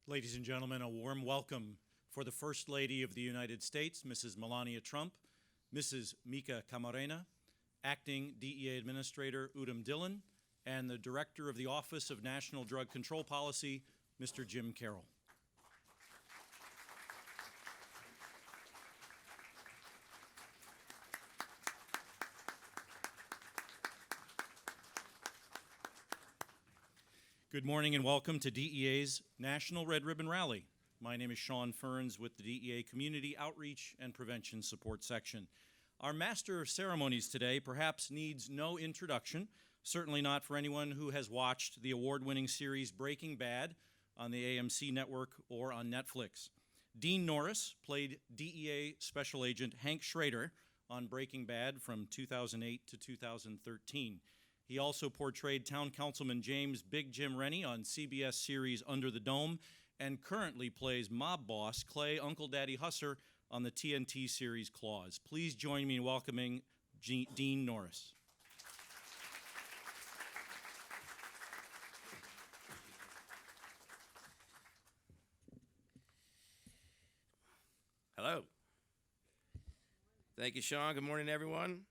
Ladies and gentlemen, a warm welcome for the First Lady of the United States, Mrs. Melania Trump, Mrs. Mika Camarena, Acting DEA Administrator Uttam Dhillon, and the Director of the Office of National Drug Control Policy, Mr. Jim Carroll. Good morning and welcome to DEA's National Red Ribbon Rally. My name is Sean Ferns with the DEA Community Outreach and Prevention Support Section. Our master of ceremonies today perhaps needs no introduction, certainly not for anyone who has watched the award-winning series Breaking Bad on the AMC network or on Netflix. Dean Norris played DEA Special Agent Hank Schrader on Breaking Bad from 2008 to 2013. He also portrayed Town Councilman James Big Jim Rennie on CBS series Under the Dome and currently plays mob boss Clay Uncle Daddy Husser on the TNT series Claws. Please join me in welcoming Dean Norris. Hello. Thank you, Sean. Good morning, everyone.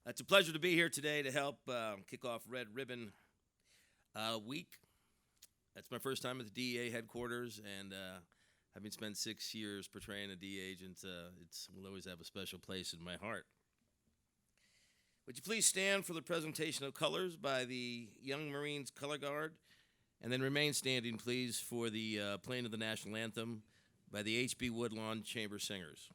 It's a pleasure to be here today to help kick off Red Ribbon Week. That's my first time at the DEA Headquarters, and having spent 6 years portraying a DEA agent, it will always have a special place in my heart. Would you please stand for the presentation of colors by the Young Marines Color Guard, and then remain standing, please, for the playing of the National Anthem by the H.B. Woodlawn Chamber Singers.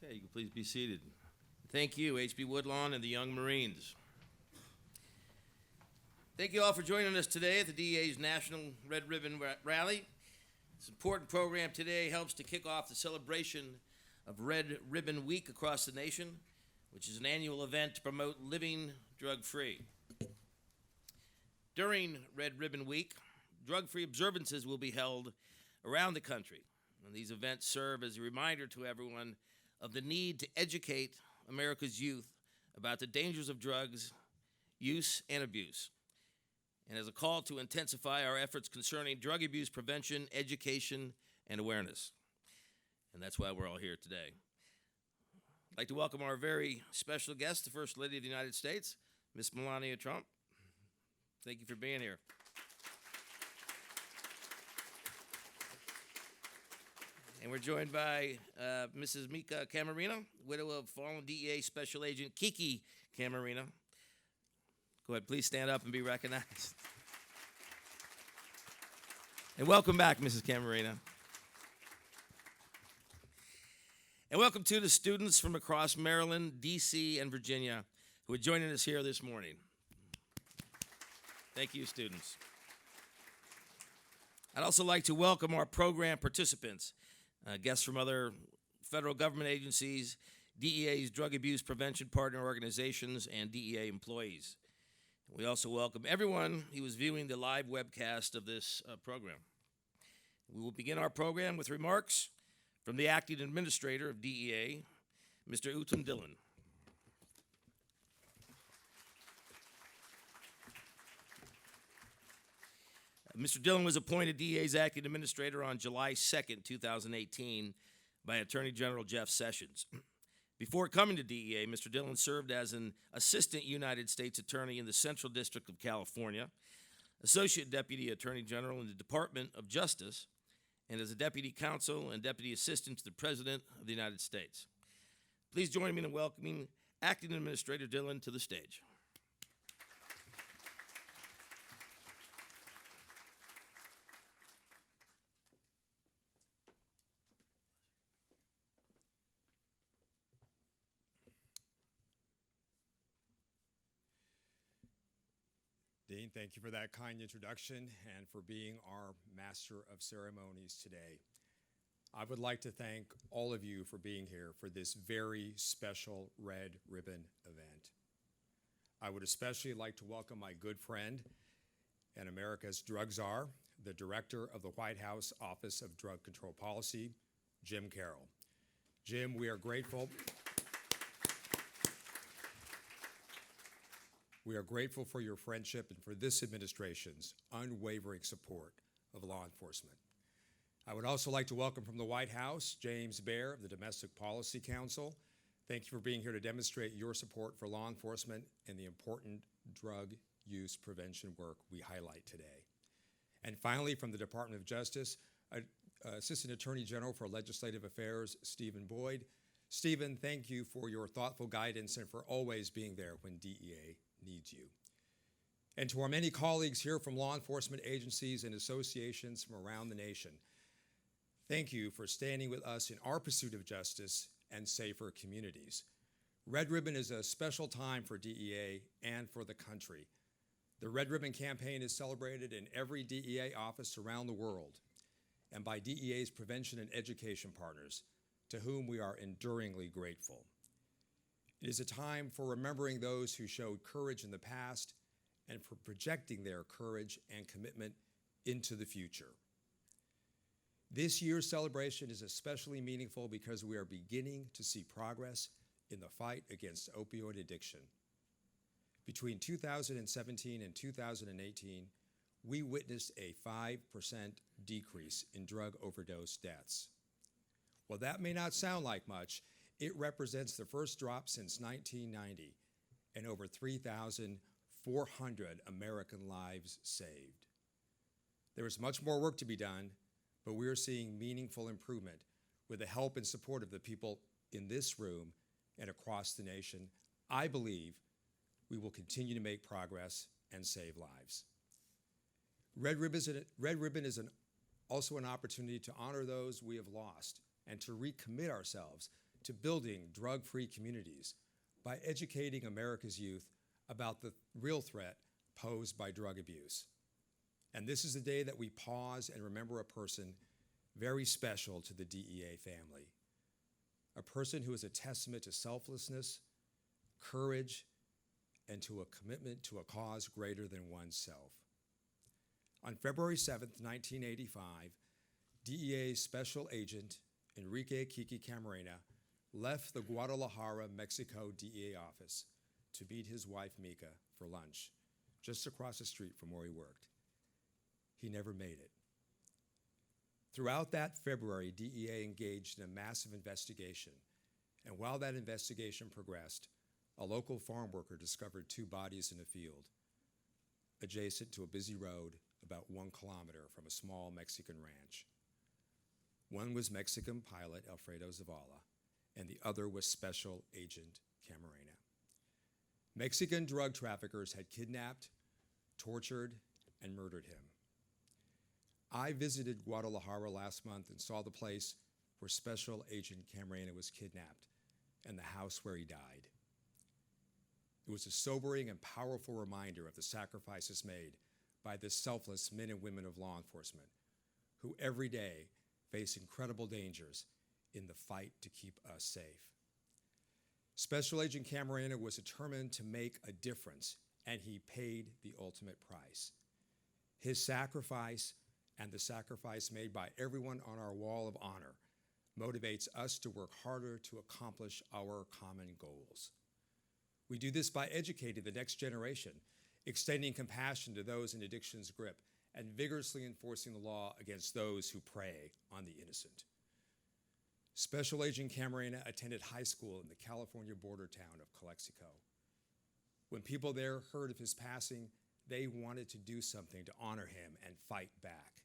Okay, you can please be seated. Thank you, H.B. Woodlawn and the Young Marines. Thank you all for joining us today at the DEA's National Red Ribbon Rally. This important program today helps to kick off the celebration of Red Ribbon Week across the nation, which is an annual event to promote living drug-free. During Red Ribbon Week, drug-free observances will be held around the country, and these events serve as a reminder to everyone of the need to educate America's youth about the dangers of drugs use and abuse, and as a call to intensify our efforts concerning drug abuse prevention, education, and awareness. And that's why we're all here today. I'd like to welcome our very special guest, the First Lady of the United States, Miss Melania Trump. Thank you for being here. And we're joined by Mrs. Mika Camarena, widow of fallen DEA Special Agent Kiki Camarena. Go ahead, please stand up and be recognized. And welcome back, Mrs. Camarena. And welcome to the students from across Maryland, D.C., and Virginia who are joining us here this morning. Thank you, students. I'd also like to welcome our program participants, guests from other federal government agencies, DEA's drug abuse prevention partner organizations, and DEA employees. We also welcome everyone who is viewing the live webcast of this program. We will begin our program with remarks from the acting administrator of DEA, Mr. Uttam Dhillon. Mr. Dhillon was appointed DEA's acting administrator on July 2nd, 2018 by Attorney General Jeff Sessions. Before coming to DEA, Mr. Dhillon served as an assistant United States attorney in the Central District of California, associate deputy attorney general in the Department of Justice, and as a deputy counsel and deputy assistant to the President of the United States. Please join me in welcoming acting administrator Dhillon to the stage. Dean, thank you for that kind introduction and for being our Master of Ceremonies today. I would like to thank all of you for being here for this very special Red Ribbon event. I would especially like to welcome my good friend and America's drug czar, the Director of the White House Office of Drug Control Policy, Jim Carroll. Jim, we are grateful. We are grateful for your friendship and for this administration's unwavering support of law enforcement. I would also like to welcome from the White House, James Baer of the Domestic Policy Council. Thank you for being here to demonstrate your support for law enforcement and the important drug use prevention work we highlight today. And finally, from the Department of Justice, Assistant Attorney General for Legislative Affairs, Stephen Boyd. Stephen, thank you for your thoughtful guidance and for always being there when DEA needs you. And to our many colleagues here from law enforcement agencies and associations from around the nation, thank you for standing with us in our pursuit of justice and safer communities. Red Ribbon is a special time for DEA and for the country. The Red Ribbon campaign is celebrated in every DEA office around the world and by DEA's prevention and education partners, to whom we are enduringly grateful. It is a time for remembering those who showed courage in the past and for projecting their courage and commitment into the future. This year's celebration is especially meaningful because we are beginning to see progress in the fight against opioid addiction. Between 2017 and 2018, we witnessed a 5% decrease in drug overdose deaths. While that may not sound like much, it represents the first drop since 1990 and over 3,400 American lives saved. There is much more work to be done, but we are seeing meaningful improvement with the help and support of the people in this room and across the nation. I believe we will continue to make progress and save lives. Red Ribbon is also an opportunity to honor those we have lost and to recommit ourselves to building drug-free communities by educating America's youth about the real threat posed by drug abuse. And this is the day that we pause and remember a person very special to the DEA family, a person who is a testament to selflessness, courage, and to a commitment to a cause greater than oneself. On February 7th, 1985, DEA Special Agent Enrique Kiki Camarena left the Guadalajara, Mexico DEA office to meet his wife, Mika, for lunch, just across the street from where he worked. He never made it. Throughout that February, DEA engaged in a massive investigation, and while that investigation progressed, a local farm worker discovered 2 bodies in a field adjacent to a busy road about 1 kilometer from a small Mexican ranch. One was Mexican pilot Alfredo Zavala, and the other was Special Agent Camarena. Mexican drug traffickers had kidnapped, tortured, and murdered him. I visited Guadalajara last month and saw the place where Special Agent Camarena was kidnapped and the house where he died. It was a sobering and powerful reminder of the sacrifices made by the selfless men and women of law enforcement who every day face incredible dangers in the fight to keep us safe. Special Agent Camarena was determined to make a difference, and he paid the ultimate price. His sacrifice and the sacrifice made by everyone on our wall of honor motivates us to work harder to accomplish our common goals. We do this by educating the next generation, extending compassion to those in addiction's grip, and vigorously enforcing the law against those who prey on the innocent. Special Agent Camarena attended high school in the California border town of Calexico. When people there heard of his passing, they wanted to do something to honor him and fight back.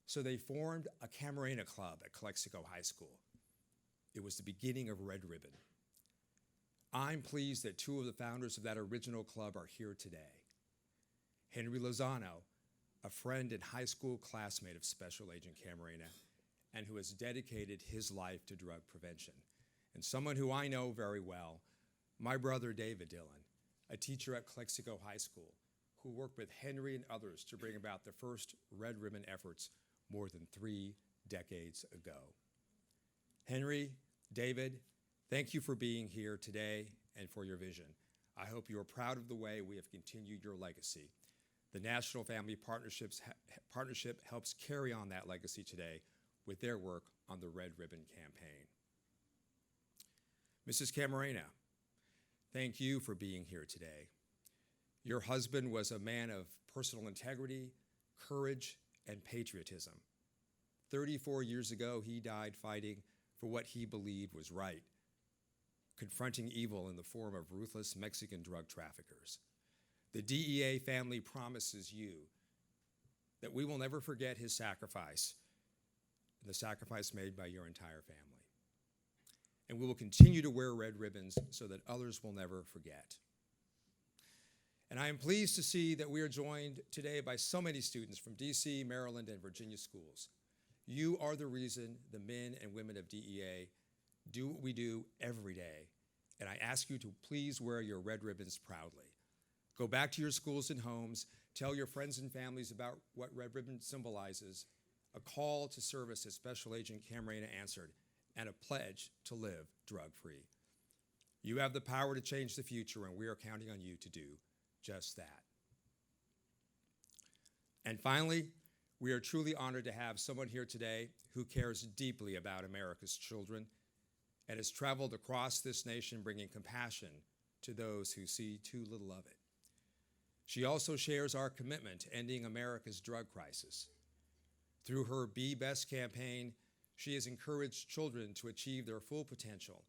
So they formed a Camarena club at Calexico High School. It was the beginning of Red Ribbon. I'm pleased that 2 of the founders of that original club are here today. Henry Lozano, a friend and high school classmate of Special Agent Camarena, and who has dedicated his life to drug prevention. And someone who I know very well, my brother David Dhillon, a teacher at Calexico High School, who worked with Henry and others to bring about the first Red Ribbon efforts more than 3 decades ago. Henry, David, thank you for being here today and for your vision. I hope you are proud of the way we have continued your legacy. The National Family Partnership helps carry on that legacy today with their work on the Red Ribbon campaign. Mrs. Camarena, thank you for being here today. Your husband was a man of personal integrity, courage, and patriotism. 34 years ago, he died fighting for what he believed was right, confronting evil in the form of ruthless Mexican drug traffickers. The DEA family promises you that we will never forget his sacrifice and the sacrifice made by your entire family. And we will continue to wear red ribbons so that others will never forget. And I am pleased to see that we are joined today by so many students from DC, Maryland, and Virginia schools. You are the reason the men and women of DEA do what we do every day. And I ask you to please wear your red ribbons proudly. Go back to your schools and homes, tell your friends and families about what red ribbon symbolizes, a call to service that Special Agent Camarena answered, and a pledge to live drug-free. You have the power to change the future, and we are counting on you to do just that. And finally, we are truly honored to have someone here today who cares deeply about America's children and has traveled across this nation bringing compassion to those who see too little of it. She also shares our commitment to ending America's drug crisis. Through her Be Best campaign, she has encouraged children to achieve their full potential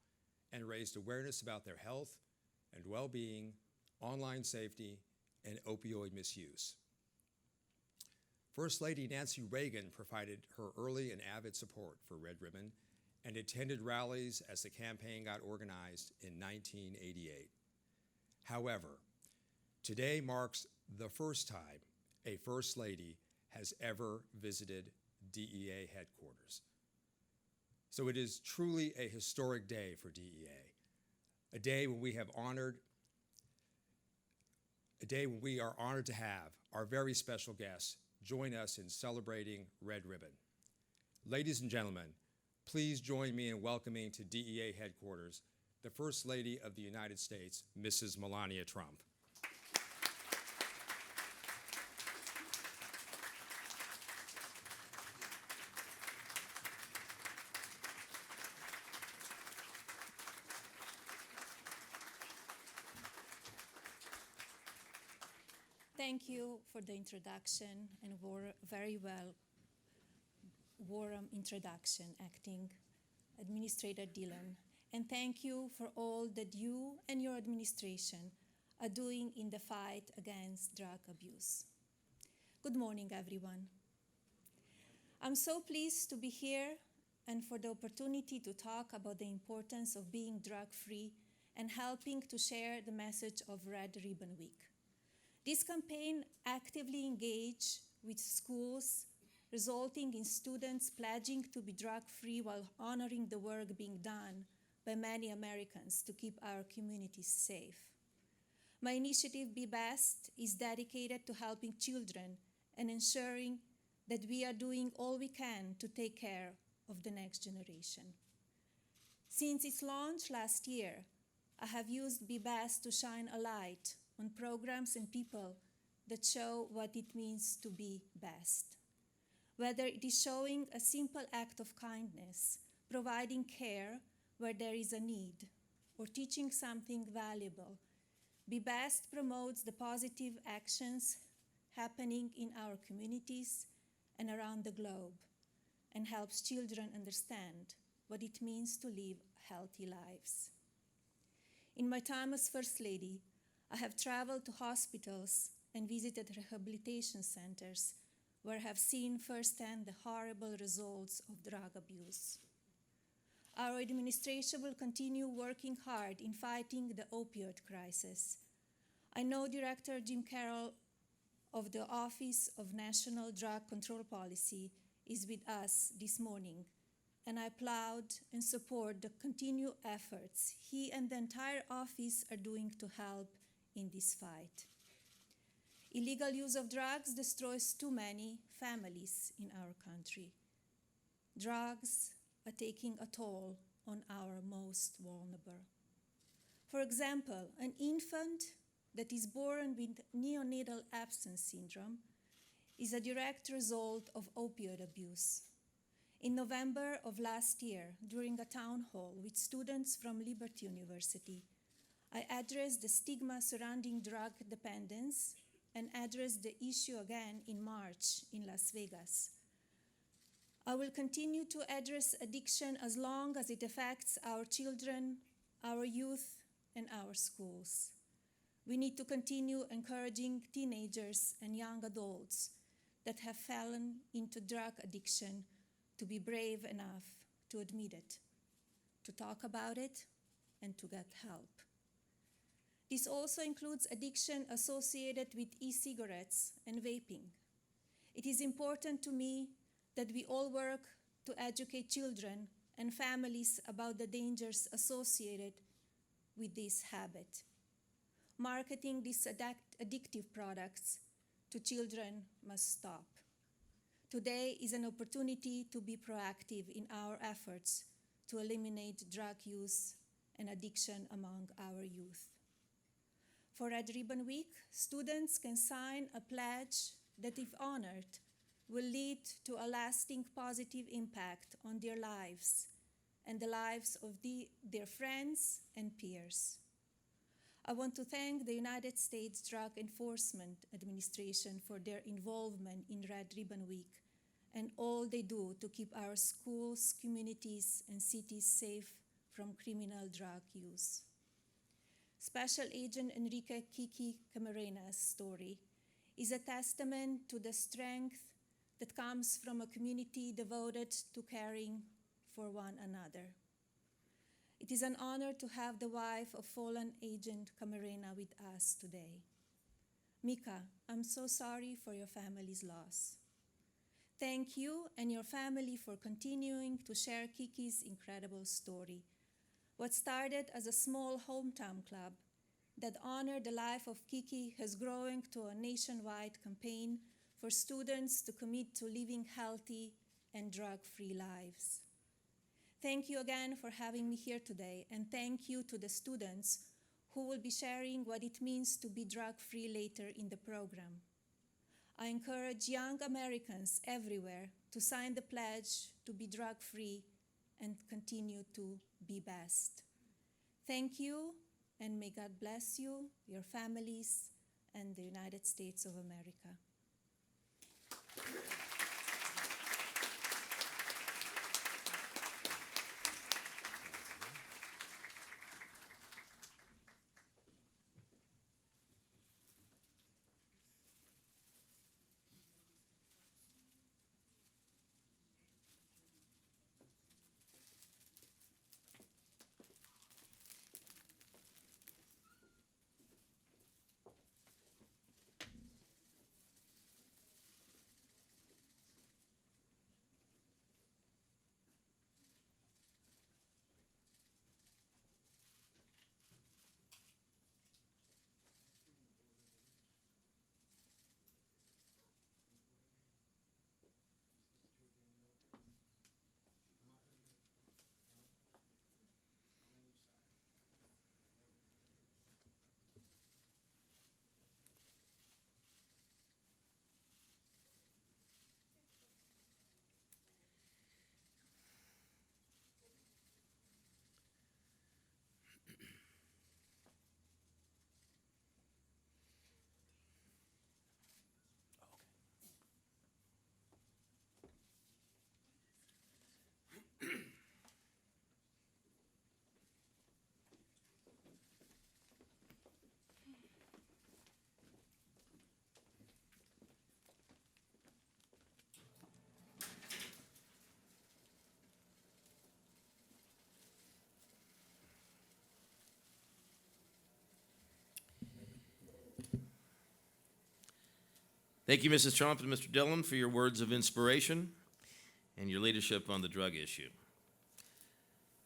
and raised awareness about their health and well-being, online safety, and opioid misuse. First Lady Nancy Reagan provided her early and avid support for Red Ribbon and attended rallies as the campaign got organized in 1988. However, today marks the first time a First Lady has ever visited DEA headquarters. So it is truly a historic day for DEA, a day when we are honored to have our very special guests join us in celebrating Red Ribbon. Ladies and gentlemen, please join me in welcoming to DEA headquarters the First Lady of the United States, Mrs. Melania Trump. Thank you for the introduction and very warm introduction, Acting Administrator Dhillon. And thank you for all that you and your administration are doing in the fight against drug abuse. Good morning, everyone. I'm so pleased to be here and for the opportunity to talk about the importance of being drug-free and helping to share the message of Red Ribbon Week. This campaign actively engaged with schools, resulting in students pledging to be drug-free while honoring the work being done by many Americans to keep our communities safe. My initiative, Be Best, is dedicated to helping children and ensuring that we are doing all we can to take care of the next generation. Since its launch last year, I have used Be Best to shine a light on programs and people that show what it means to be best. Whether it is showing a simple act of kindness, providing care where there is a need, or teaching something valuable, Be Best promotes the positive actions happening in our communities and around the globe, and helps children understand what it means to live healthy lives. In my time as First Lady, I have traveled to hospitals and visited rehabilitation centers where I have seen firsthand the horrible results of drug abuse. Our administration will continue working hard in fighting the opioid crisis. I know Director Jim Carroll of the Office of National Drug Control Policy is with us this morning, and I applaud and support the continued efforts he and the entire office are doing to help in this fight. Illegal use of drugs destroys too many families in our country. Drugs are taking a toll on our most vulnerable. For example, an infant that is born with neonatal absence syndrome is a direct result of opioid abuse. In November of last year, during a town hall with students from Liberty University, I addressed the stigma surrounding drug dependence and addressed the issue again in March in Las Vegas. I will continue to address addiction as long as it affects our children, our youth, and our schools. We need to continue encouraging teenagers and young adults that have fallen into drug addiction to be brave enough to admit it, to talk about it, and to get help. This also includes addiction associated with e-cigarettes and vaping. It is important to me that we all work to educate children and families about the dangers associated with this habit. Marketing these addictive products to children must stop. Today is an opportunity to be proactive in our efforts to eliminate drug use and addiction among our youth. For Red Ribbon Week, students can sign a pledge that, if honored, will lead to a lasting positive impact on their lives and the lives of their friends and peers. I want to thank the United States Drug Enforcement Administration for their involvement in Red Ribbon Week and all they do to keep our schools, communities, and cities safe from criminal drug use. Special Agent Enrique Kiki Camarena's story is a testament to the strength that comes from a community devoted to caring for one another. It is an honor to have the wife of fallen Agent Camarena with us today. Mika, I'm so sorry for your family's loss. Thank you and your family for continuing to share Kiki's incredible story. What started as a small hometown club that honored the life of Kiki has grown to a nationwide campaign for students to commit to living healthy and drug-free lives. Thank you again for having me here today, and thank you to the students who will be sharing what it means to be drug-free later in the program. I encourage young Americans everywhere to sign the pledge to be drug-free and continue to be best. Thank you, and may God bless you, your families, and the United States of America. Thank you, Mrs. Trump and Mr. Dhillon, for your words of inspiration and your leadership on the drug issue.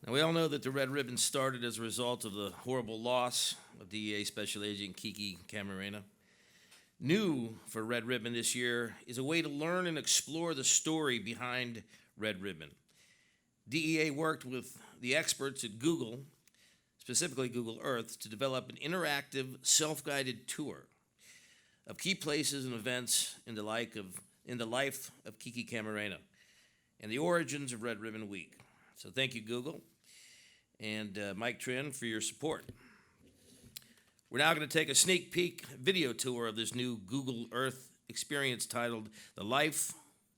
Now, we all know that the Red Ribbon started as a result of the horrible loss of DEA Special Agent Kiki Camarena. New for Red Ribbon this year is a way to learn and explore the story behind Red Ribbon. DEA worked with the experts at Google, specifically Google Earth, to develop an interactive, self-guided tour of key places and events in the life of Kiki Camarena and the origins of Red Ribbon Week. So thank you, Google, and Mike Trin for your support. We're now going to take a sneak peek video tour of this new Google Earth experience titled The Life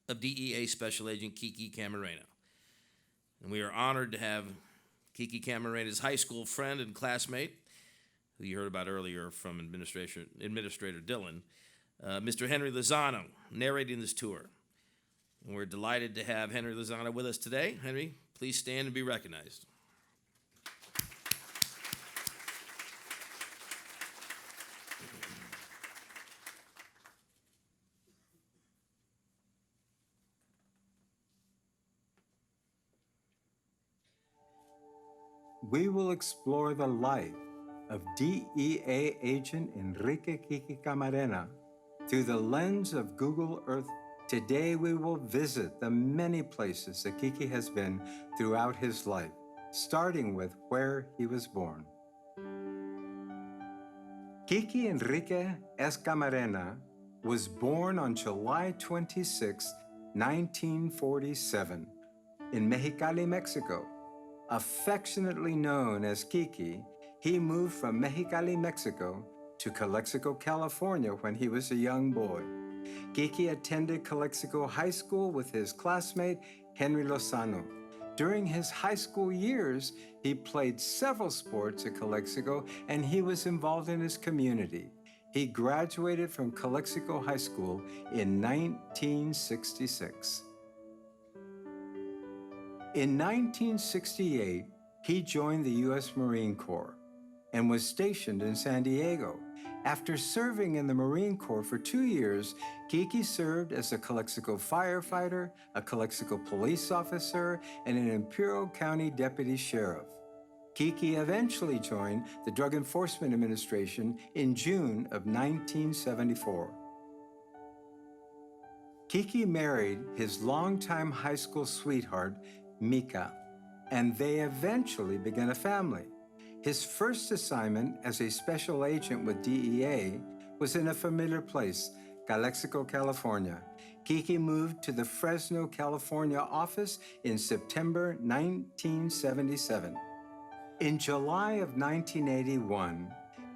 of DEA Special Agent Kiki Camarena. And we are honored to have Kiki Camarena's high school friend and classmate, who you heard about earlier from Administrator Dhillon, Mr. Henry Lozano, narrating this tour. And we're delighted to have Henry Lozano with us today. Henry, please stand and be recognized. We will explore the life of DEA Agent Enrique Kiki Camarena through the lens of Google Earth. Today we will visit the many places that Kiki has been throughout his life, starting with where he was born. Kiki Enrique S. Camarena was born on July 26, 1947, in Mexicali, Mexico. Affectionately known as Kiki, he moved from Mexicali, Mexico to Calexico, California when he was a young boy. Kiki attended Calexico High School with his classmate, Henry Lozano. During his high school years, he played several sports at Calexico and he was involved in his community. He graduated from Calexico High School in 1966. In 1968, he joined the U.S. Marine Corps and was stationed in San Diego. After serving in the Marine Corps for 2 years, Kiki served as a Calexico firefighter, a Calexico police officer, and an Imperial County deputy sheriff. Kiki eventually joined the Drug Enforcement Administration in June of 1974. Kiki married his longtime high school sweetheart, Mika, and they eventually began a family. His first assignment as a special agent with DEA was in a familiar place, Calexico, California. Kiki moved to the Fresno, California office in September 1977. In July of 1981,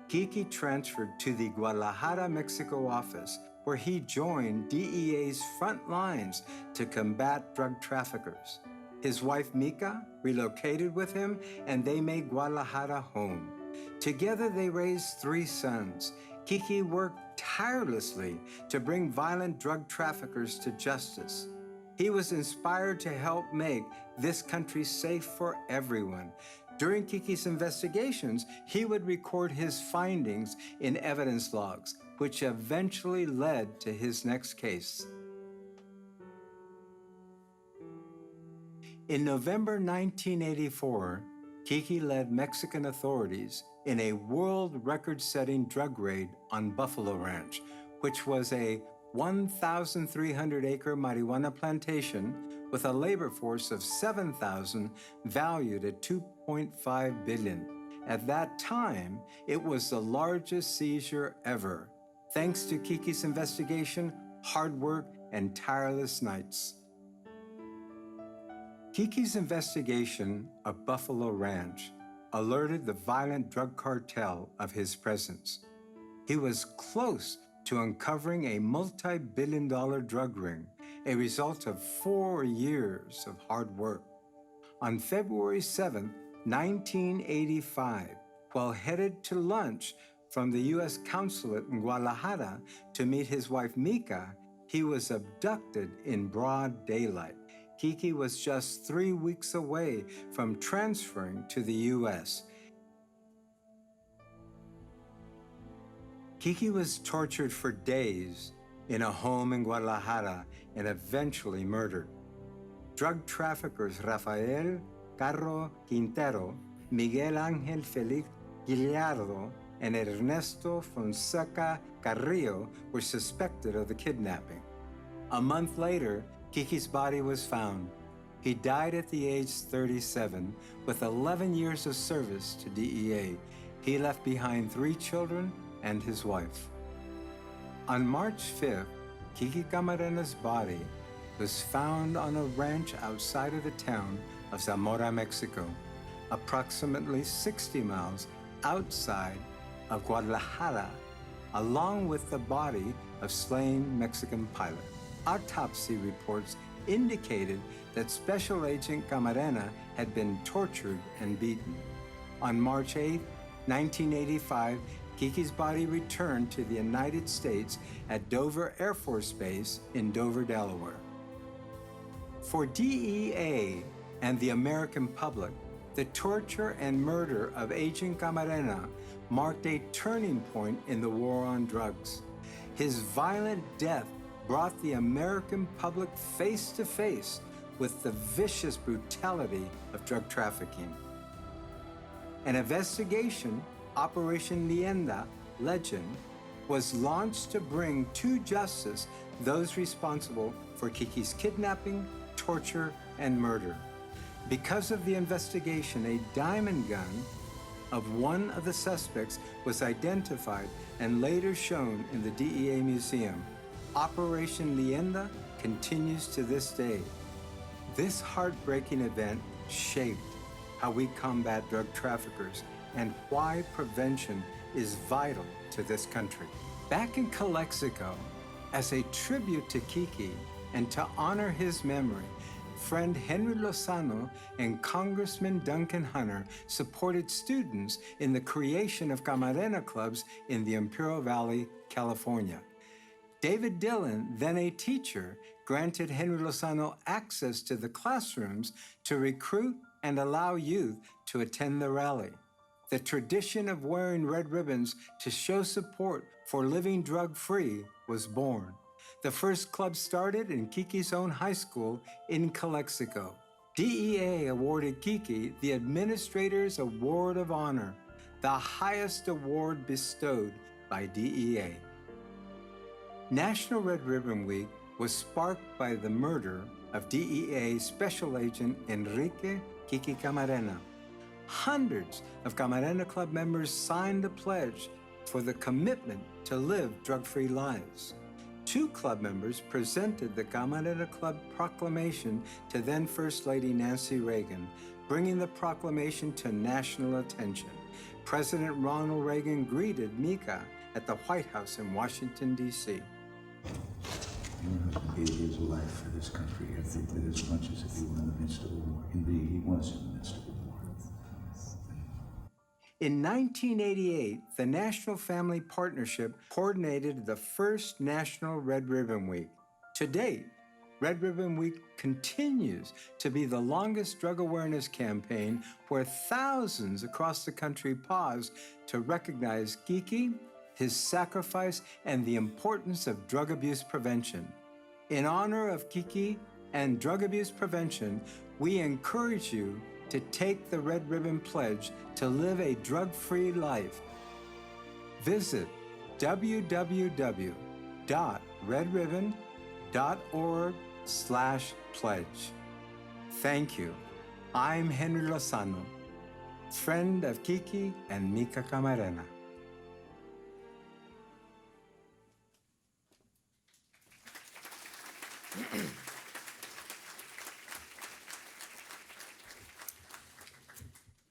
Kiki transferred to the Guadalajara, Mexico office, where he joined DEA's front lines to combat drug traffickers. His wife Mika relocated with him, and they made Guadalajara home. Together they raised 3 sons. Kiki worked tirelessly to bring violent drug traffickers to justice. He was inspired to help make this country safe for everyone. During Kiki's investigations, he would record his findings in evidence logs, which eventually led to his next case. In November 1984, Kiki led Mexican authorities in a world record-setting drug raid on Buffalo Ranch, which was a 1,300-acre marijuana plantation with a labor force of 7,000 valued at $2.5 billion. At that time, it was the largest seizure ever, thanks to Kiki's investigation, hard work, and tireless nights. Kiki's investigation of Buffalo Ranch alerted the violent drug cartel of his presence. He was close to uncovering a multi-billion-dollar drug ring, a result of 4 years of hard work. On February 7, 1985, while headed to lunch from the U.S. consulate in Guadalajara to meet his wife Mika, he was abducted in broad daylight. Kiki was just 3 weeks away from transferring to the U.S. Kiki was tortured for days in a home in Guadalajara and eventually murdered. Drug traffickers Rafael Carro Quintero, Miguel Ángel Félix Gallardo, and Ernesto Fonseca Carrillo were suspected of the kidnapping. A month later, Kiki's body was found. He died at the age 37 with 11 years of service to DEA. He left behind 3 children and his wife. On March 5th, Kiki Camarena's body was found on a ranch outside of the town of Zamora, Mexico, approximately 60 miles outside of Guadalajara, along with the body of slain Mexican pilot. Autopsy reports indicated that Special Agent Camarena had been tortured and beaten. On March 8, 1985, Kiki's body returned to the United States at Dover Air Force Base in Dover, Delaware. For DEA and the American public, the torture and murder of Agent Camarena marked a turning point in the war on drugs. His violent death brought the American public face to face with the vicious brutality of drug trafficking. An investigation, Operation Leyenda, Legend, was launched to bring to justice those responsible for Kiki's kidnapping, torture, and murder. Because of the investigation, a diamond gun of one of the suspects was identified and later shown in the DEA Museum. Operation Leyenda continues to this day. This heartbreaking event shaped how we combat drug traffickers and why prevention is vital to this country. Back in Calexico, as a tribute to Kiki and to honor his memory, friend Henry Lozano and Congressman Duncan Hunter supported students in the creation of Camarena clubs in the Imperial Valley, California. David Dhillon, then a teacher, granted Henry Lozano access to the classrooms to recruit and allow youth to attend the rally. The tradition of wearing red ribbons to show support for living drug-free was born. The first club started in Kiki's own high school in Calexico. DEA awarded Kiki the Administrator's Award of Honor, the highest award bestowed by DEA. National Red Ribbon Week was sparked by the murder of DEA Special Agent Enrique Kiki Camarena. Hundreds of Camarena Club members signed a pledge for the commitment to live drug-free lives. 2 club members presented the Camarena Club proclamation to then First Lady Nancy Reagan, bringing the proclamation to national attention. President Ronald Reagan greeted Mika at the White House in Washington, D.C. Your husband gave his life for this country every bit as much as if he were in the midst of a war. Indeed, he was in the midst of a war. In 1988, the National Family Partnership coordinated the first National Red Ribbon Week. To date, Red Ribbon Week continues to be the longest drug awareness campaign where thousands across the country pause to recognize Kiki, his sacrifice, and the importance of drug abuse prevention. In honor of Kiki and drug abuse prevention, we encourage you to take the Red Ribbon Pledge to live a drug-free life. Visit www.redribbon.org/pledge. Thank you. I'm Henry Lozano, friend of Kiki and Mika Camarena.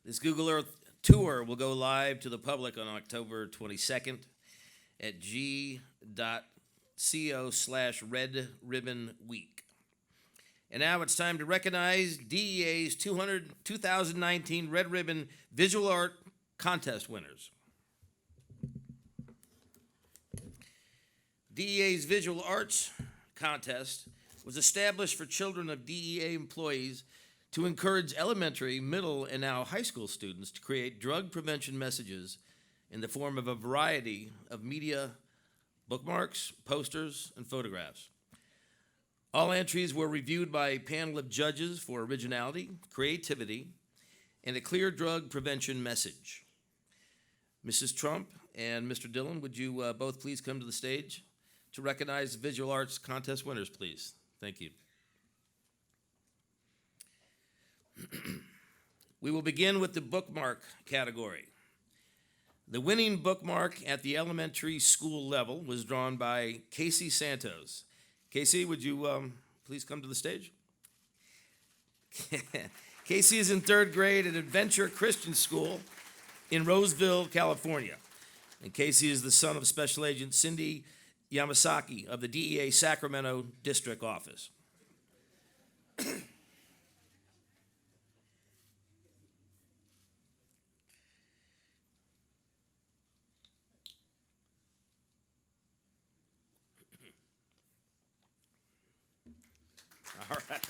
This Google Earth tour will go live to the public on October 22nd at g.co/Red Ribbon Week. And now it's time to recognize DEA's 2019 Red Ribbon Visual Art Contest winners. DEA's Visual Arts Contest was established for children of DEA employees to encourage elementary, middle, and now high school students to create drug prevention messages in the form of a variety of media, bookmarks, posters, and photographs. All entries were reviewed by a panel of judges for originality, creativity, and a clear drug prevention message. Mrs. Trump and Mr. Dhillon, would you both please come to the stage to recognize the Visual Arts Contest winners, please? Thank you. We will begin with the bookmark category. The winning bookmark at the elementary school level was drawn by Casey Santos. Casey, would you please come to the stage? Casey is in third grade at Adventure Christian School in Roseville, California. And Casey is the son of Special Agent Cindy Yamasaki of the DEA Sacramento District Office. All right.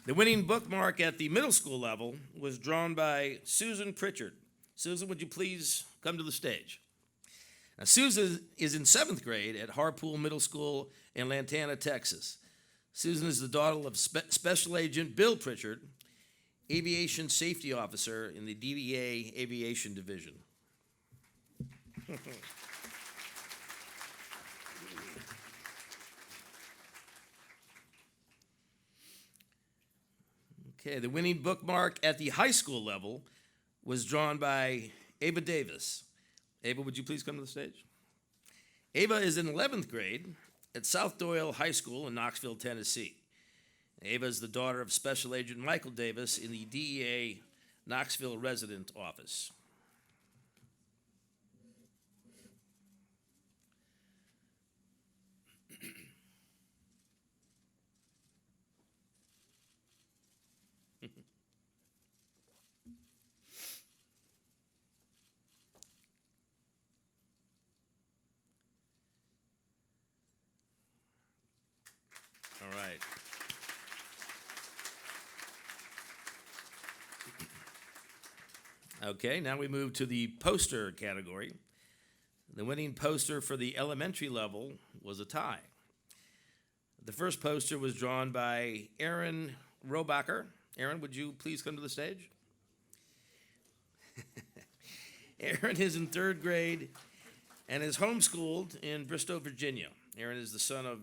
The winning bookmark at the middle school level was drawn by Susan Pritchard. Susan, would you please come to the stage? Now, Susan is in 7th grade at Harpool Middle School in Lantana, Texas. Susan is the daughter of Special Agent Bill Pritchard, Aviation Safety Officer in the DEA Aviation Division. Okay, the winning bookmark at the high school level was drawn by Ava Davis. Ava, would you please come to the stage? Ava is in 11th grade at South Doyle High School in Knoxville, Tennessee. Ava is the daughter of Special Agent Michael Davis in the DEA Knoxville Resident Office. All right. Okay, now we move to the poster category. The winning poster for the elementary level was a tie. The first poster was drawn by Aaron Robacher. Aaron, would you please come to the stage? Aaron is in 3rd grade and is homeschooled in Bristow, Virginia. Aaron is the son of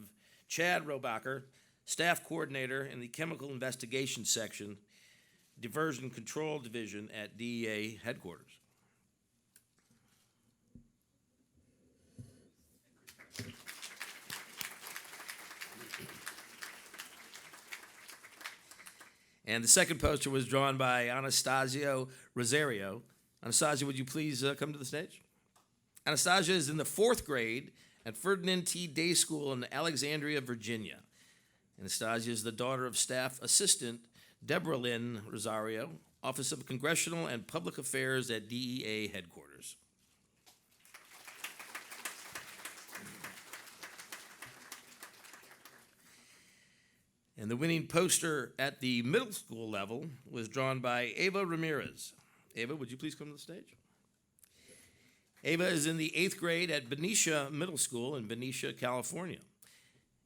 Chad Robacher, staff coordinator in the Chemical Investigation Section, Diversion Control Division at DEA Headquarters. And the second poster was drawn by Anastasio Rosario. Anastasia, would you please come to the stage? Anastasia is in the 4th grade at Ferdinand T. Day School in Alexandria, Virginia. Anastasia is the daughter of Staff Assistant Deborah Lynn Rosario, Office of Congressional and Public Affairs at DEA Headquarters. And the winning poster at the middle school level was drawn by Ava Ramirez. Ava, would you please come to the stage? Ava is in the 8th grade at Benicia Middle School in Benicia, California.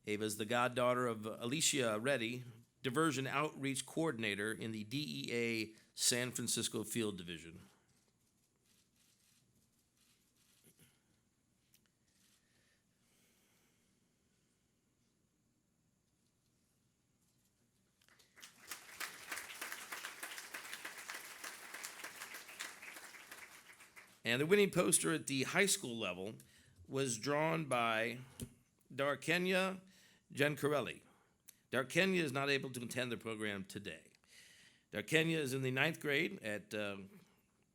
Ava is the goddaughter of Alicia Reddy, Diversion Outreach Coordinator in the DEA San Francisco Field Division. And the winning poster at the high school level was drawn by Darkenya Giancarelli. Darkenya is not able to attend the program today. Darkenya is in the 9th grade at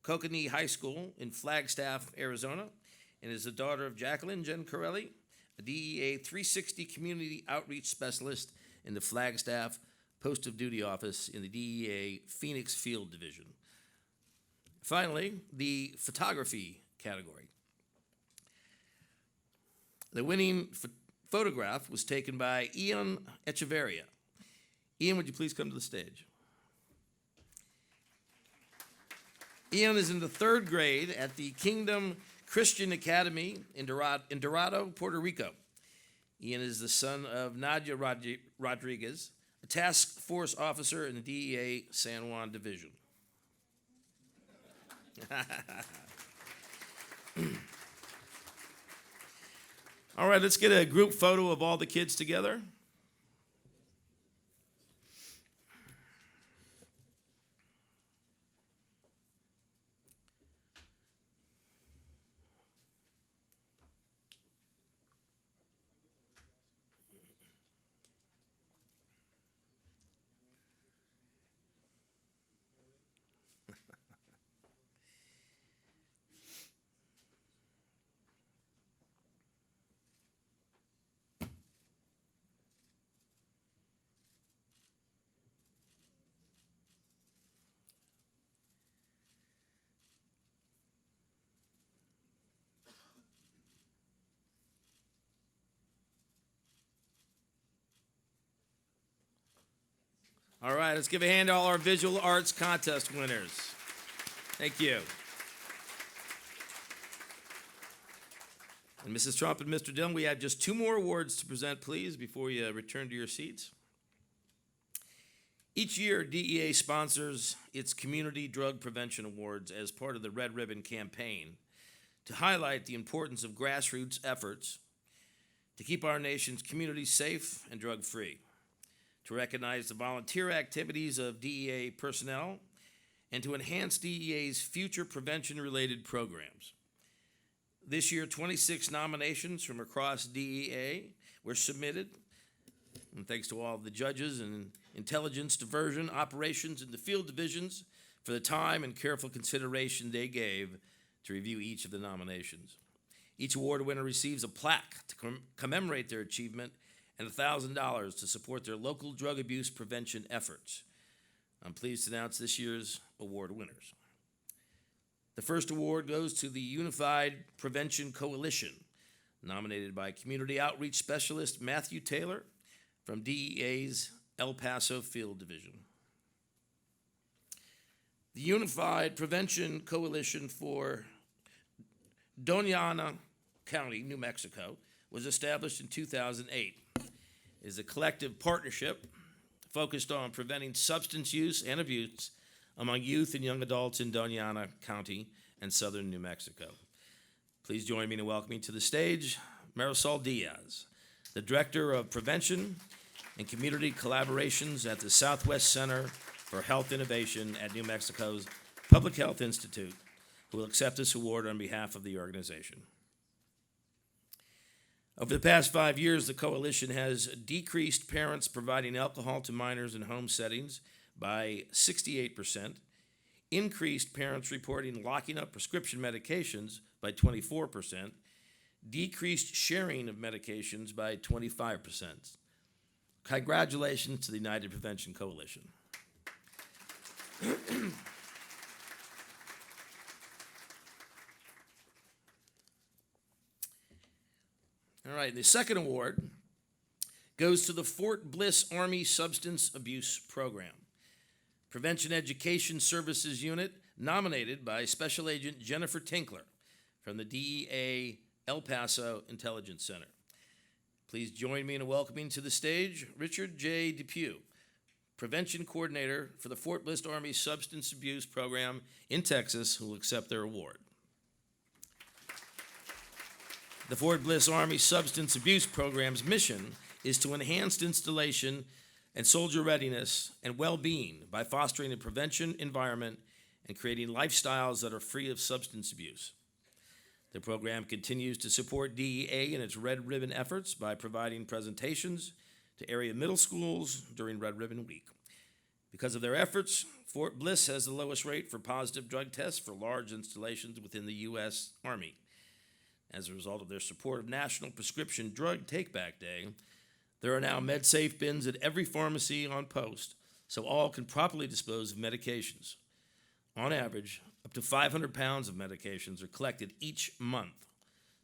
Kokanee High School in Flagstaff, Arizona, and is the daughter of Jacqueline Giancarelli, a DEA 360 Community Outreach Specialist in the Flagstaff Post of Duty Office in the DEA Phoenix Field Division. Finally, the photography category. The winning photograph was taken by Ian Echeverria. Ian, would you please come to the stage? Ian is in the 3rd grade at the Kingdom Christian Academy in Dorado, Puerto Rico. Ian is the son of Nadia Rodriguez, a task force officer in the DEA San Juan Division. All right, let's get a group photo of all the kids together. All right, let's give a hand to all our visual arts contest winners. Thank you. And Mrs. Trump and Mr. Dhillon, we have just 2 more awards to present, please, before you return to your seats. Each year, DEA sponsors its Community Drug Prevention Awards as part of the Red Ribbon campaign to highlight the importance of grassroots efforts to keep our nation's communities safe and drug-free, to recognize the volunteer activities of DEA personnel, and to enhance DEA's future prevention-related programs. This year, 26 nominations from across DEA were submitted, and thanks to all of the judges and intelligence, diversion, operations, and the field divisions for the time and careful consideration they gave to review each of the nominations. Each award winner receives a plaque to commemorate their achievement and $1,000 to support their local drug abuse prevention efforts. I'm pleased to announce this year's award winners. The first award goes to the Unified Prevention Coalition, nominated by Community Outreach Specialist Matthew Taylor from DEA's El Paso Field Division. The Unified Prevention Coalition for Doña Ana County, New Mexico, was established in 2008. It is a collective partnership focused on preventing substance use and abuse among youth and young adults in Doña Ana County and southern New Mexico. Please join me in welcoming to the stage Marisol Diaz, the Director of Prevention and Community Collaborations at the Southwest Center for Health Innovation at New Mexico's Public Health Institute, who will accept this award on behalf of the organization. Over the past 5 years, the coalition has decreased parents providing alcohol to minors in home settings by 68%, increased parents reporting locking up prescription medications by 24%, decreased sharing of medications by 25%. Congratulations to the United Prevention Coalition. All right, the second award goes to the Fort Bliss Army Substance Abuse Program. Prevention Education Services Unit, nominated by Special Agent Jennifer Tinkler from the DEA El Paso Intelligence Center. Please join me in welcoming to the stage Richard J. Depew, Prevention Coordinator for the Fort Bliss Army Substance Abuse Program in Texas, who will accept their award. The Fort Bliss Army Substance Abuse Program's mission is to enhance installation and soldier readiness and well-being by fostering a prevention environment and creating lifestyles that are free of substance abuse. The program continues to support DEA in its Red Ribbon efforts by providing presentations to area middle schools during Red Ribbon Week. Because of their efforts, Fort Bliss has the lowest rate for positive drug tests for large installations within the U.S. Army. As a result of their support of National Prescription Drug Take-Back Day, there are now MedSafe bins at every pharmacy on post, so all can properly dispose of medications. On average, up to 500 pounds of medications are collected each month.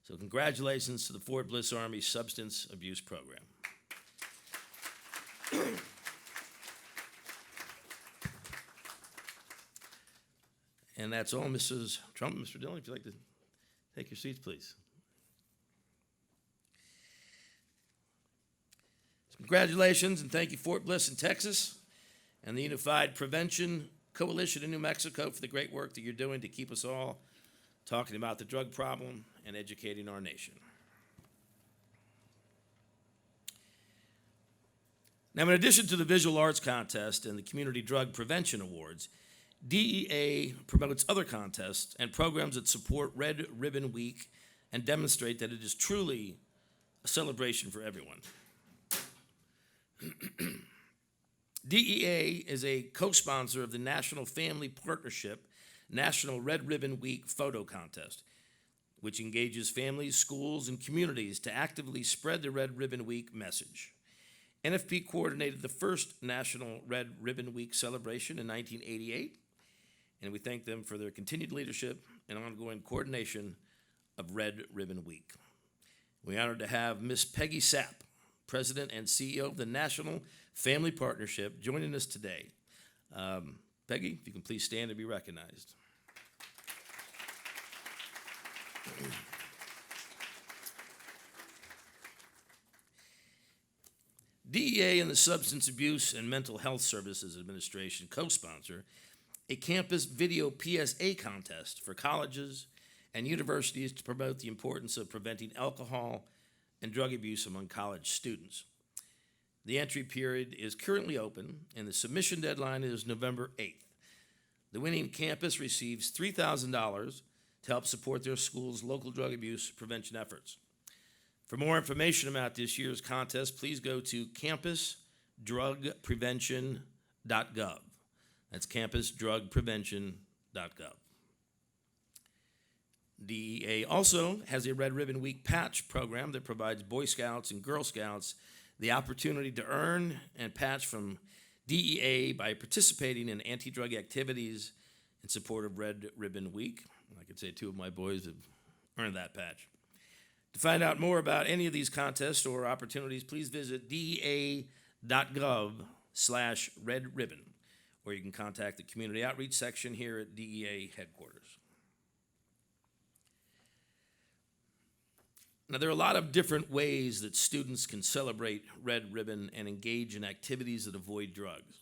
So congratulations to the Fort Bliss Army Substance Abuse Program. And that's all, Mrs. Trump. Mr. Dhillon, if you'd like to take your seats, please. So congratulations and thank you, Fort Bliss in Texas and the Unified Prevention Coalition in New Mexico for the great work that you're doing to keep us all talking about the drug problem and educating our nation. Now, in addition to the Visual Arts Contest and the Community Drug Prevention Awards, DEA promotes other contests and programs that support Red Ribbon Week and demonstrate that it is truly a celebration for everyone. DEA is a co-sponsor of the National Family Partnership National Red Ribbon Week Photo Contest, which engages families, schools, and communities to actively spread the Red Ribbon Week message. NFP coordinated the first National Red Ribbon Week celebration in 1988, and we thank them for their continued leadership and ongoing coordination of Red Ribbon Week. We're honored to have Miss Peggy Sapp, President and CEO of the National Family Partnership, joining us today. Peggy, if you can please stand and be recognized. DEA and the Substance Abuse and Mental Health Services Administration co-sponsor a campus video PSA contest for colleges and universities to promote the importance of preventing alcohol and drug abuse among college students. The entry period is currently open, and the submission deadline is November 8th. The winning campus receives $3,000 to help support their school's local drug abuse prevention efforts. For more information about this year's contest, please go to campusdrugprevention.gov. That's campusdrugprevention.gov. DEA also has a Red Ribbon Week patch program that provides Boy Scouts and Girl Scouts the opportunity to earn and patch from DEA by participating in anti-drug activities in support of Red Ribbon Week. I could say two of my boys have earned that patch. To find out more about any of these contests or opportunities, please visit dea.gov/Red Ribbon, or you can contact the Community Outreach section here at DEA Headquarters. Now, there are a lot of different ways that students can celebrate Red Ribbon and engage in activities that avoid drugs.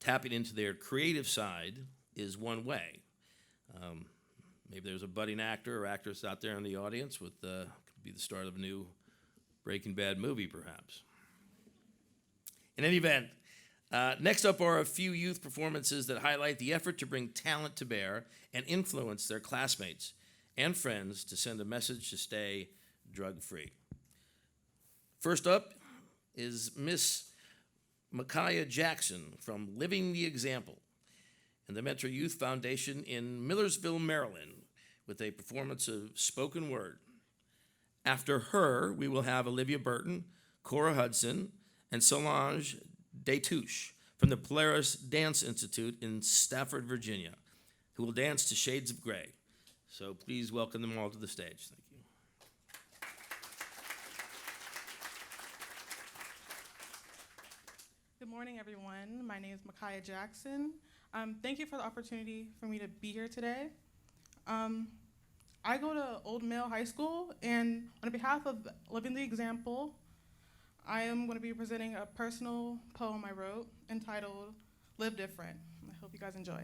Tapping into their creative side is one way. Maybe there's a budding actor or actress out there in the audience with could be the start of a new Breaking Bad movie, perhaps. In any event, next up are a few youth performances that highlight the effort to bring talent to bear and influence their classmates and friends to send a message to stay drug-free. First up is Miss Micaiah Jackson from Living the Example and the Metro Youth Foundation in Millersville, Maryland, with a performance of spoken word. After her, we will have Olivia Burton, Cora Hudson, and Solange Destouches from the Polaris Dance Institute in Stafford, Virginia, who will dance to Shades of Grey. So please welcome them all to the stage. Thank you. Good morning, everyone. My name is Micaiah Jackson. Thank you for the opportunity for me to be here today. I go to Old Mill High School, and on behalf of Living the Example, I am going to be presenting a personal poem I wrote entitled Live Different. I hope you guys enjoy.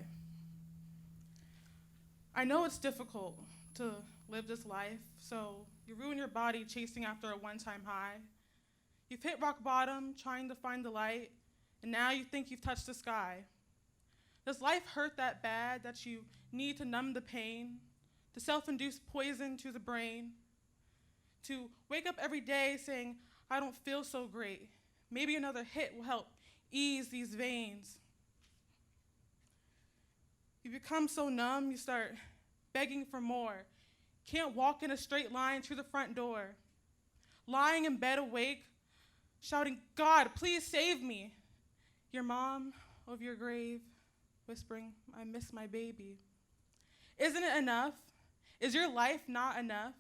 I know it's difficult to live this life, so you ruin your body chasing after a one-time high. You've hit rock bottom trying to find the light, and now you think you've touched the sky. Does life hurt that bad that you need to numb the pain, to self-induce poison to the brain, to wake up every day saying, I don't feel so great. Maybe another hit will help ease these veins. You become so numb, you start begging for more. Can't walk in a straight line to the front door. Lying in bed awake, shouting, God, please save me. Your mom over your grave, whispering, I miss my baby. Isn't it enough? Is your life not enough?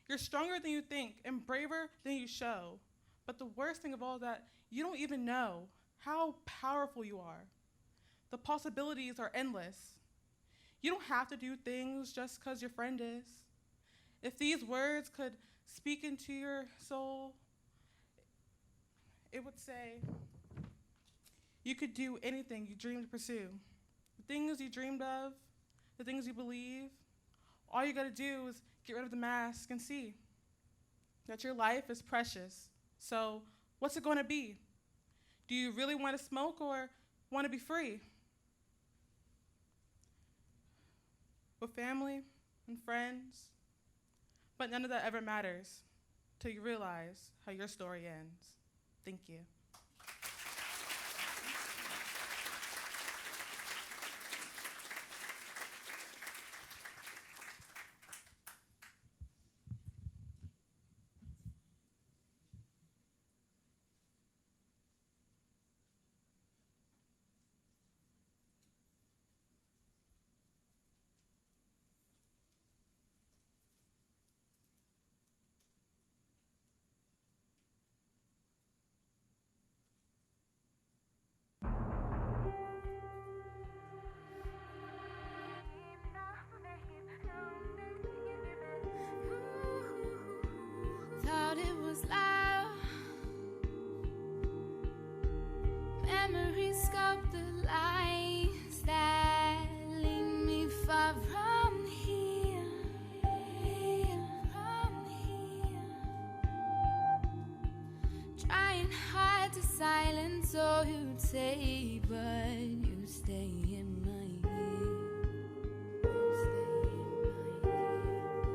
You're stronger than you think and braver than you show. But the worst thing of all is that you don't even know how powerful you are. The possibilities are endless. You don't have to do things just because your friend is. If these words could speak into your soul, it would say, you could do anything you dreamed to pursue. The things you dreamed of, the things you believe, all you gotta do is get rid of the mask and see that your life is precious. So what's it gonna be? Do you really wanna smoke or wanna be free? With family and friends, but none of that ever matters till you realize how your story ends. Thank you. Thought it was love. Memories sculpt the lines that lead me far from here, from here. Trying hard to silence all you'd say, but you stay in my ear. You stay in my ear.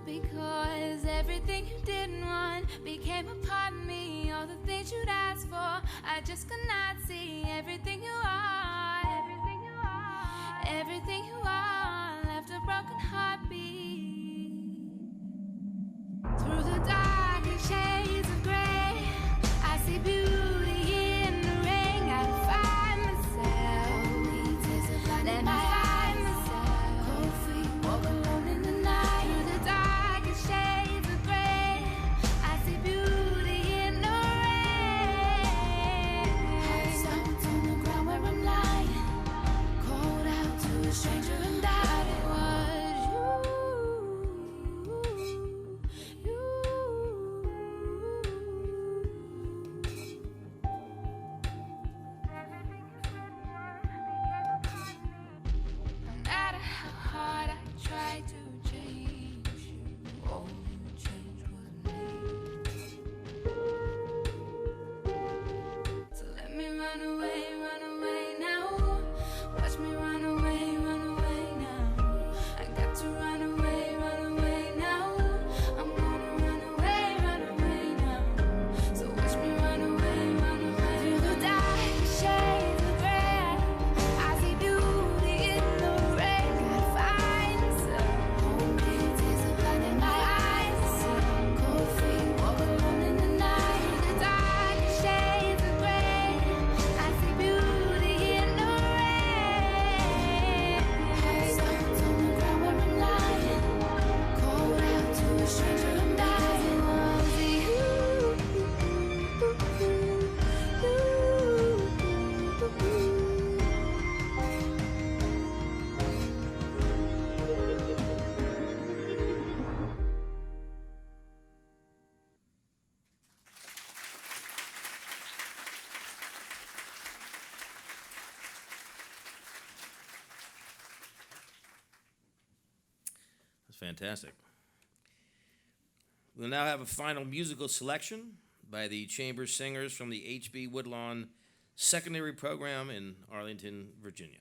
Because everything you didn't want became a part of me. All the things you'd asked for, I just could not see. Everything you are, everything you are, everything you are, left a broken heartbeat. Through the dark and shades of gray, I see beauty in the rain. Gotta find myself. Let me find myself. Cold feet, walk alone in the night. Through the dark and shades of gray, I see beauty in the rain. Heart stopped on the ground where I'm lying, called out to a stranger and died. It was you. Fantastic. We'll now have a final musical selection by the chamber singers from the H.B. Woodlawn Secondary Program in Arlington, Virginia.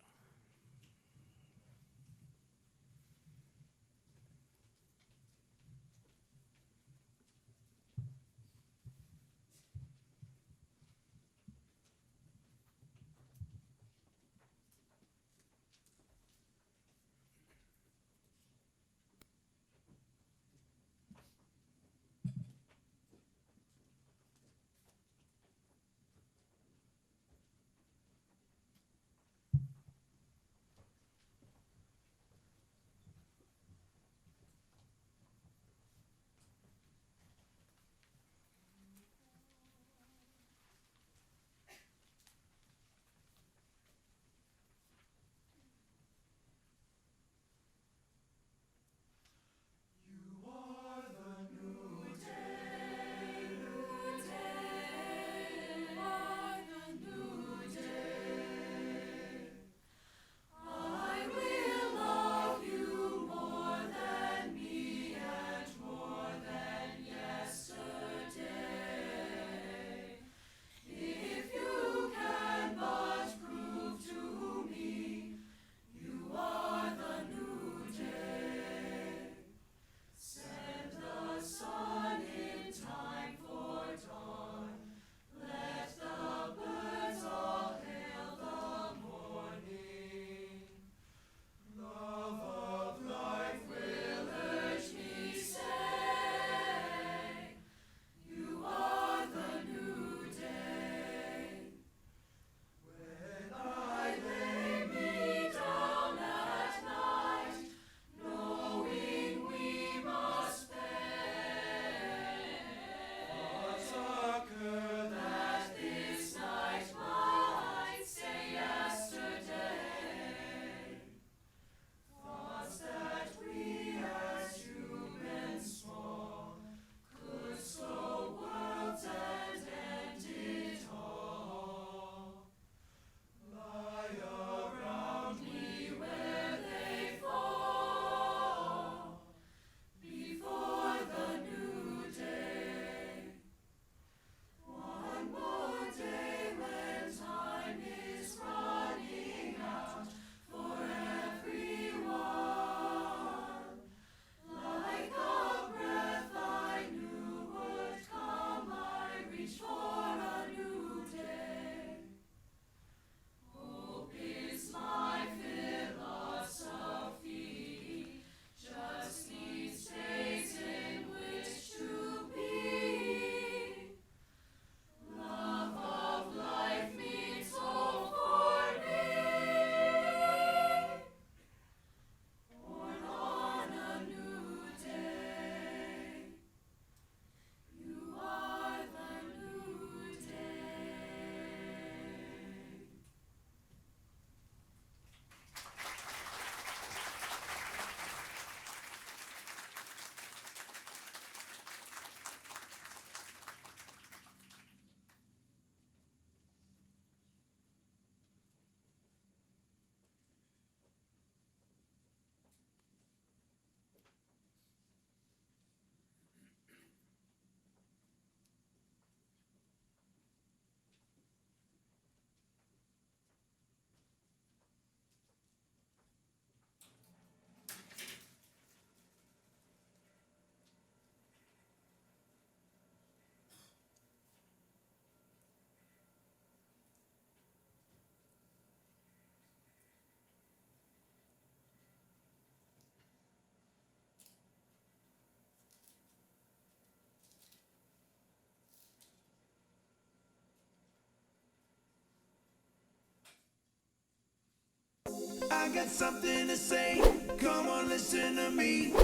I got something to say, come on listen to me.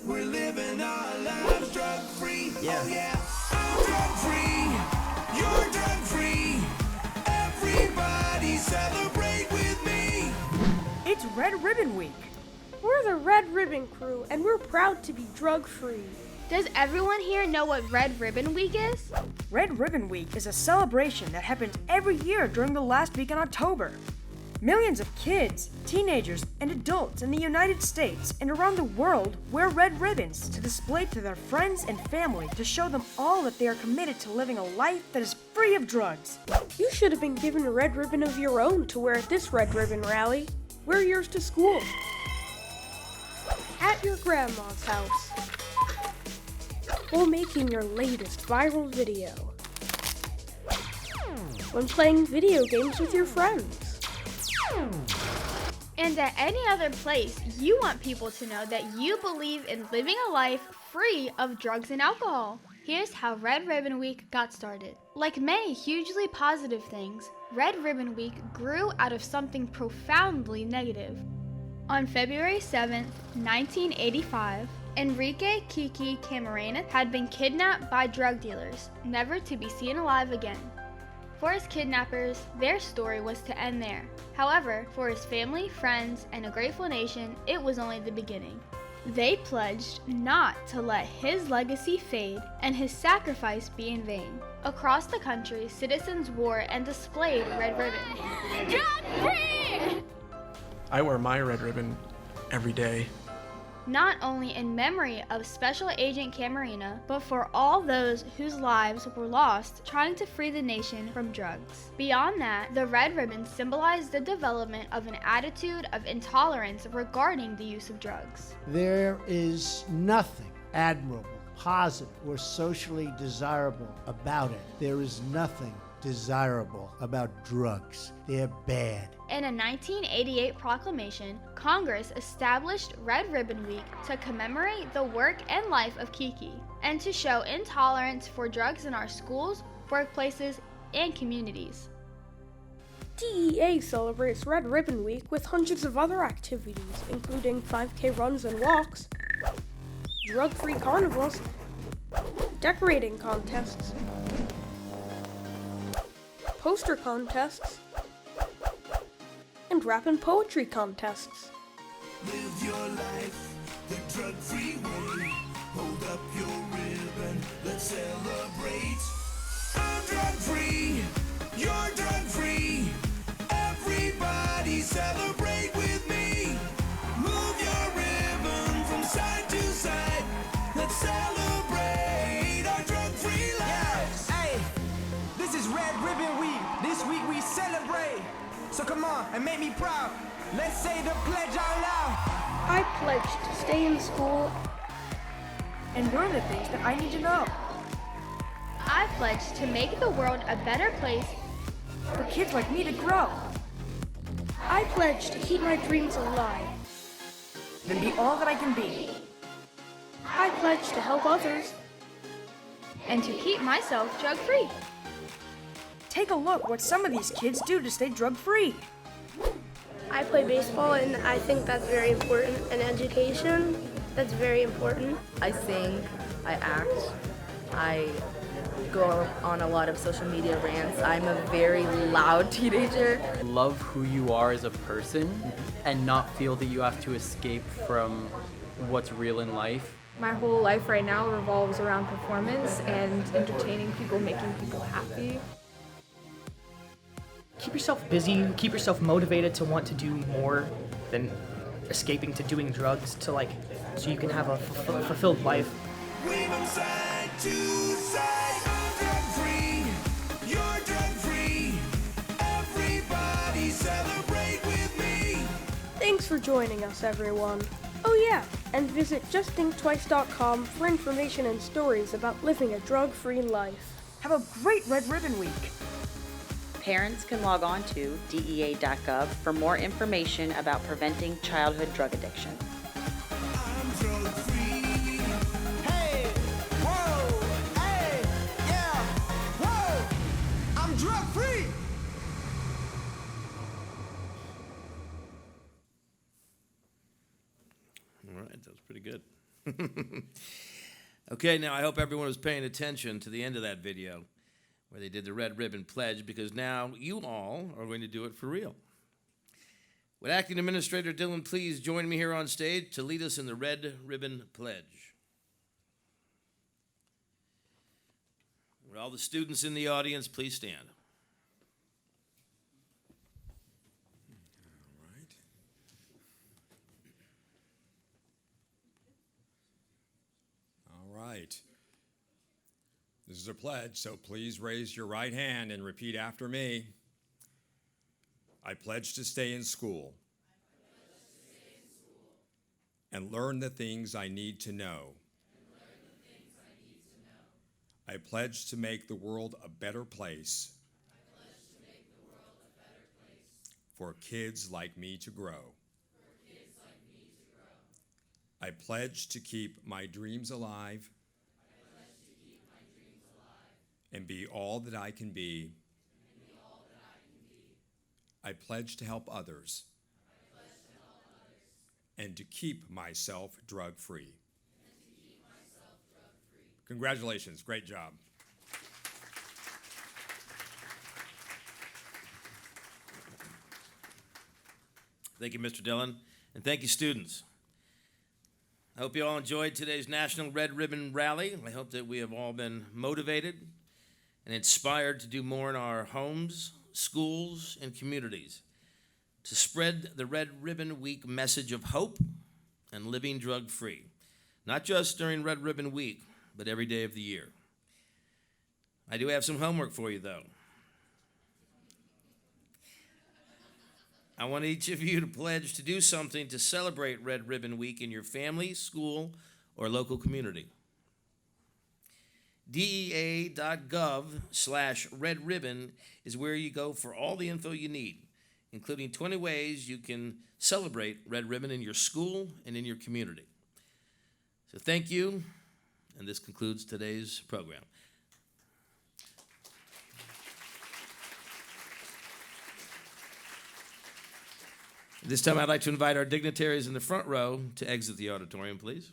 We're living our lives drug free. Yeah. Oh yeah, I'm drug free, you're drug free. Everybody celebrate with me. It's Red Ribbon Week. We're the Red Ribbon Crew, and we're proud to be drug-free. Does everyone here know what Red Ribbon Week is? Red Ribbon Week is a celebration that happens every year during the last week in October. Millions of kids, teenagers, and adults in the United States and around the world wear red ribbons to display to their friends and family to show them all that they are committed to living a life that is free of drugs. You should have been given a red ribbon of your own to wear at this red ribbon rally. Wear yours to school. At your grandma's house. While making your latest viral video. When playing video games with your friends. And at any other place, you want people to know that you believe in living a life free of drugs and alcohol. Here's how Red Ribbon Week got started. Like many hugely positive things, Red Ribbon Week grew out of something profoundly negative. On February 7th, 1985, Enrique Kiki Camarena had been kidnapped by drug dealers, never to be seen alive again. For his kidnappers, their story was to end there. However, for his family, friends, and a grateful nation, it was only the beginning. They pledged not to let his legacy fade and his sacrifice be in vain. Across the country, citizens wore and displayed red ribbons. Drug free! I wear my red ribbon every day. Not only in memory of Special Agent Camarena, but for all those whose lives were lost trying to free the nation from drugs. Beyond that, the red ribbon symbolized the development of an attitude of intolerance regarding the use of drugs. There is nothing admirable, positive, or socially desirable about it. There is nothing desirable about drugs. They're bad. In a 1988 proclamation, Congress established Red Ribbon Week to commemorate the work and life of Kiki, and to show intolerance for drugs in our schools, workplaces, and communities. DEA celebrates Red Ribbon Week with hundreds of other activities, including 5K runs and walks, drug-free carnivals, decorating contests, poster contests, and rap and poetry contests. Live your life the drug-free way. Hold up your ribbon, let's celebrate. I'm drug-free, you're drug-free. Everybody celebrate with me. Move your ribbon from side to side. Let's celebrate our drug-free lives. Hey, this is Red Ribbon Week. This week we celebrate. So come on and make me proud. Let's say the pledge out loud. I pledge to stay in school and learn the things that I need to know. I pledge to make the world a better place for kids like me to grow. I pledge to keep my dreams alive. Then be all that I can be. I pledge to help others. And to keep myself drug-free. Take a look what some of these kids do to stay drug-free. I play baseball and I think that's very important. And education, that's very important. I sing, I act, I go on a lot of social media rants. I'm a very loud teenager. Love who you are as a person and not feel that you have to escape from what's real in life. My whole life right now revolves around performance and entertaining people, making people happy. Keep yourself busy, keep yourself motivated to want to do more than escaping to doing drugs so you can have a fulfilled life. Weave them side to side. I'm drug-free, you're drug-free. Everybody celebrate with me. Thanks for joining us, everyone. Oh yeah, and visit justthinktwice.com for information and stories about living a drug-free life. Have a great Red Ribbon Week. Parents can log on to DEA.gov for more information about preventing childhood drug addiction. I'm drug-free. Hey, whoa, hey, yeah, whoa. I'm drug-free. All right, that was pretty good. Okay, now I hope everyone was paying attention to the end of that video where they did the Red Ribbon Pledge, because now you all are going to do it for real. Would Acting Administrator Dhillon please join me here on stage to lead us in the Red Ribbon Pledge? Would all the students in the audience please stand? right. This is a pledge, so please raise your right hand and repeat after me. I pledge to stay in school and learn the things I need to know. I pledge to make the world a better place for kids like me to grow. I pledge to keep my dreams alive and be all that I can be. I pledge to help others and to keep myself drug-free. Congratulations, great job. Thank you, Mr. Dhillon, and thank you, students. I hope you all enjoyed today's National Red Ribbon Rally. I hope that we have all been motivated and inspired to do more in our homes, schools, and communities to spread the Red Ribbon Week message of hope and living drug-free, not just during Red Ribbon Week, but every day of the year. I do have some homework for you, though. I want each of you to pledge to do something to celebrate Red Ribbon Week in your family, school, or local community. DEA.gov/Red Ribbon is where you go for all the info you need, including 20 ways you can celebrate Red Ribbon in your school and in your community. So thank you, and this concludes today's program. This time I'd like to invite our dignitaries in the front row to exit the auditorium, please.